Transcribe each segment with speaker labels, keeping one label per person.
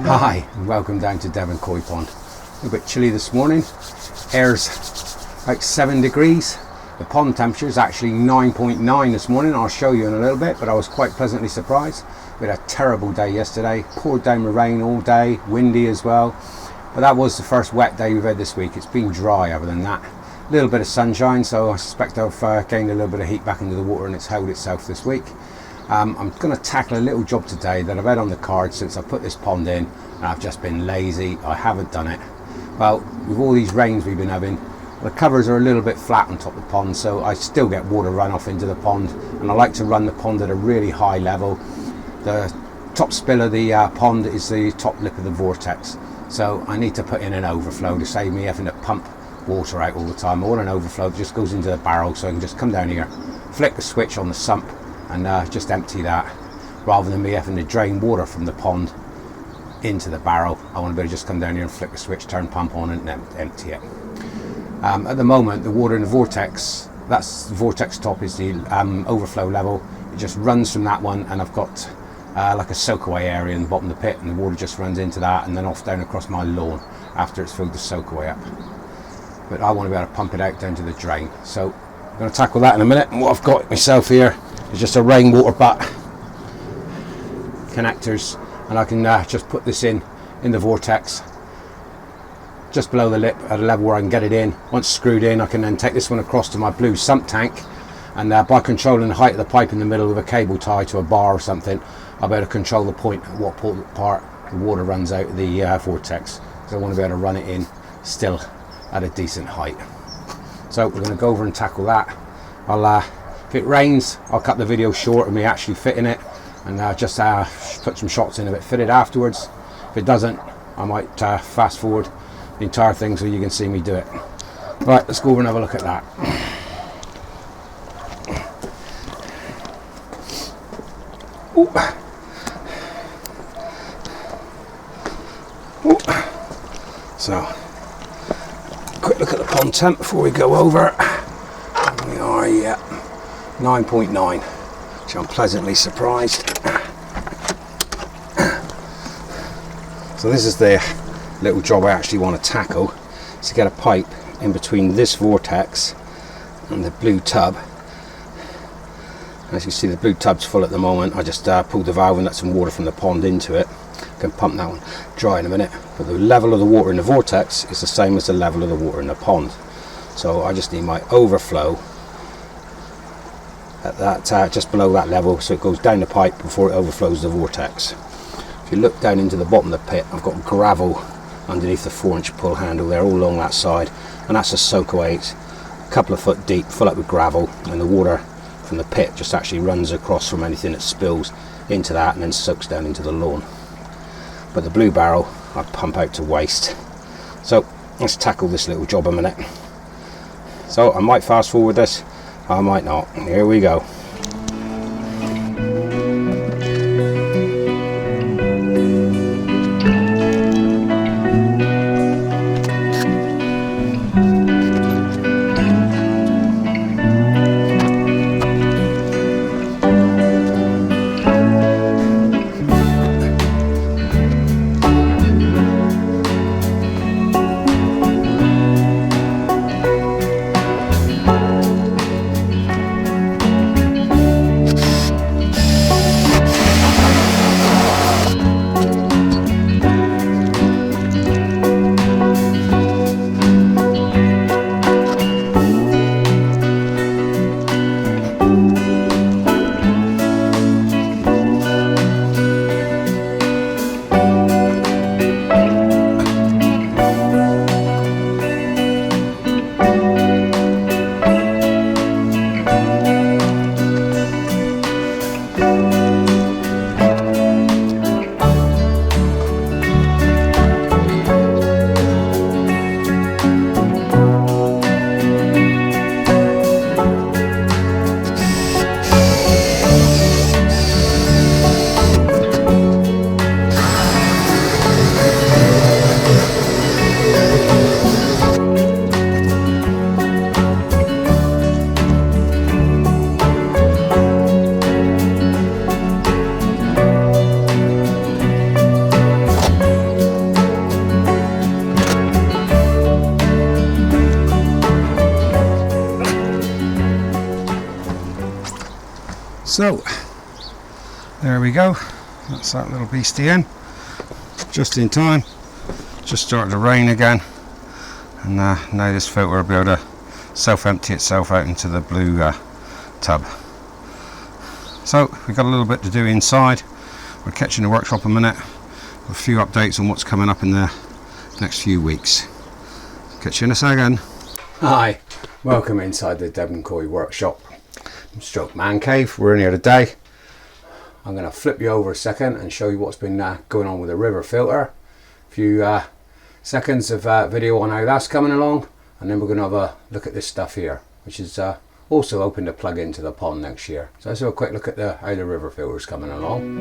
Speaker 1: Hi and welcome down to Devon Koi Pond. A bit chilly this morning, air's like 7 degrees. The pond temperature is actually 9.9 this morning. I'll show you in a little bit, but I was quite pleasantly surprised. We had a terrible day yesterday, poured down with rain all day, windy as well. But that was the first wet day we've had this week. It's been dry other than that. A little bit of sunshine, so I suspect I've gained a little bit of heat back into the water and it's held itself this week. I'm going to tackle a little job today that I've had on the card since I put this pond in, and I've just been lazy. I haven't done it. Well, with all these rains we've been having, the covers are a little bit flat on top of the pond, so I still get water runoff into the pond, and I like to run the pond at a really high level. The top spill of the pond is the top lip of the vortex, so I need to put in an overflow to save me having to pump water out all the time. I want an overflow that just goes into the barrel, so I can just come down here, flick the switch on the sump, and just empty that, rather than me having to drain water from the pond into the barrel. I want to be able to just come down here and flick the switch, turn pump on, and empty it. At the moment, the water in the vortex, that's the vortex top, is the overflow level. It just runs from that one, and I've got like a soakaway area in the bottom of the pit, and the water just runs into that and then off down across my lawn after it's filled the soakaway up. But I want to be able to pump it out down to the drain, so I'm going to tackle that in a minute. And what I've got myself here is just a rainwater butt connectors, and I can just put this in the vortex just below the lip at a level where I can get it in. Once screwed in, I can then take this one across to my blue sump tank, and by controlling the height of the pipe in the middle with a cable tie to a bar or something, I'll be able to control the point at what part the water runs out of the vortex, because I want to be able to run it in still at a decent height. So we're going to go over and tackle that. If it rains, I'll cut the video short of me actually fitting it, and just put some shots in of it fitted afterwards. If it doesn't, I might fast forward the entire thing so you can see me do it. Right, let's go over and have a look at that. Ooh. Ooh. So, quick look at the pond temp before we go over. We are, yeah, 9.9, which I'm pleasantly surprised. So this is the little job I actually want to tackle, is to get a pipe in between this vortex and the blue tub. As you see, the blue tub's full at the moment. I just pulled the valve and let some water from the pond into it. I can pump that one dry in a minute, but the level of the water in the vortex is the same as the level of the water in the pond. So I just need my overflow at that just below that level, so it goes down the pipe before it overflows the vortex. If you look down into the bottom of the pit, I've got gravel underneath the 4-inch pull handle there, all along that side, and that's a soakaway. It's a couple of foot deep, full up with gravel, and the water from the pit just actually runs across from anything that spills into that and then soaks down into the lawn. But the blue barrel I pump out to waste. So let's tackle this little job a minute. So I might fast forward this, I might not. Here we go. So there we go, that's that little beastie in, just in time. Just started to rain again, and now this filter will be able to self-empty itself out into the blue tub. So we've got a little bit to do inside. We're catching the workshop a minute, a few updates on what's coming up in the next few weeks. Catch you in a second. Hi, welcome inside the Devon Coy workshop stroke man cave. We're in here today. I'm going to flip you over a second and show you what's been going on with the river filter. A few seconds of video on how that's coming along, and then we're going to have a look at this stuff here, which is also open to plug into the pond next year. So let's have a quick look at how the river filter is coming along.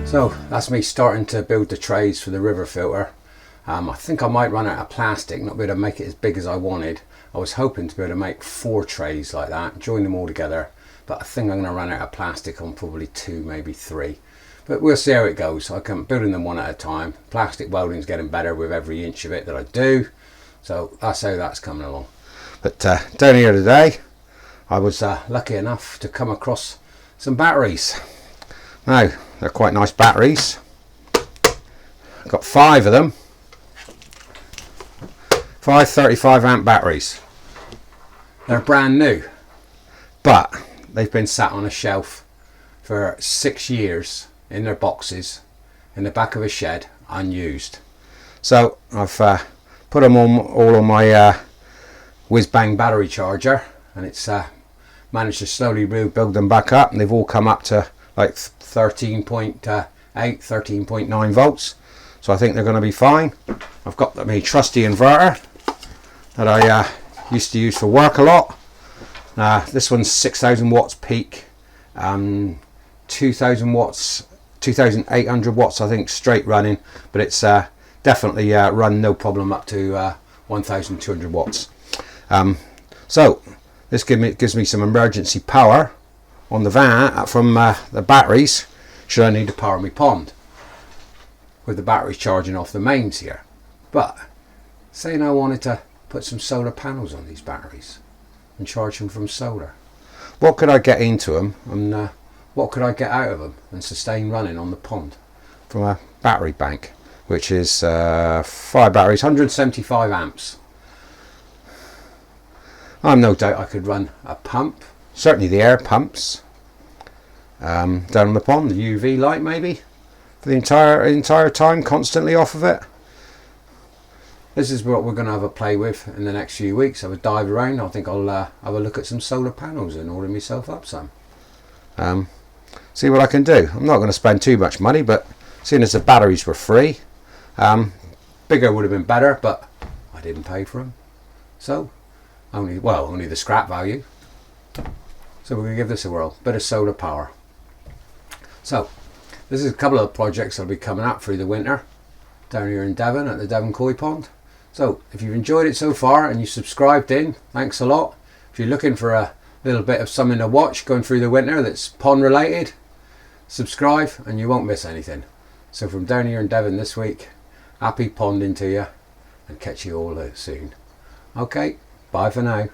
Speaker 1: So that's me starting to build the trays for the river filter. I think I might run out of plastic, not be able to make it as big as I wanted. I was hoping to be able to make 4 trays like that, join them all together, but I think I'm going to run out of plastic on probably 2, maybe 3. But we'll see how it goes. I'm building them one at a time. Plastic welding's getting better with every inch of it that I do, so that's how that's coming along. But down here today, I was lucky enough to come across some batteries. Now, they're quite nice batteries. I've got 5 of them. 5 35 amp batteries. They're brand new, but they've been sat on a shelf for 6 years in their boxes in the back of a shed, unused. So I've put them all on my whiz bang battery charger, and it's managed to slowly rebuild them back up, and they've all come up to like 13.8, 13.9 volts. So I think they're going to be fine. I've got my trusty inverter that I used to use for work a lot. This one's 6,000 watts peak, 2,000 watts, 2,800 watts I think straight running, but it's definitely run no problem up to 1,200 watts. So this gives me some emergency power on the van from the batteries should I need to power my pond with the batteries charging off the mains here. But saying I wanted to put some solar panels on these batteries and charge them from solar, what could I get into them, and what could I get out of them and sustain running on the pond from a battery bank, which is 5 batteries, 175 amps. I'm no doubt I could run a pump, certainly the air pumps, down on the pond, the UV light maybe, for the entire time, constantly off of it. This is what we're going to have a play with in the next few weeks. Have a dive around. I think I'll have a look at some solar panels and order myself up some. See what I can do. I'm not going to spend too much money, but seeing as the batteries were free, bigger would have been better, but I didn't pay for them. So only the scrap value. So we're going to give this a whirl. Bit of solar power. So this is a couple of projects that'll be coming up through the winter down here in Devon at the Devon Koi Pond. So if you've enjoyed it so far and you subscribed in, thanks a lot. If you're looking for a little bit of something to watch going through the winter that's pond related, subscribe and you won't miss anything. So from down here in Devon this week, happy ponding to you, and catch you all soon. Okay, bye for now.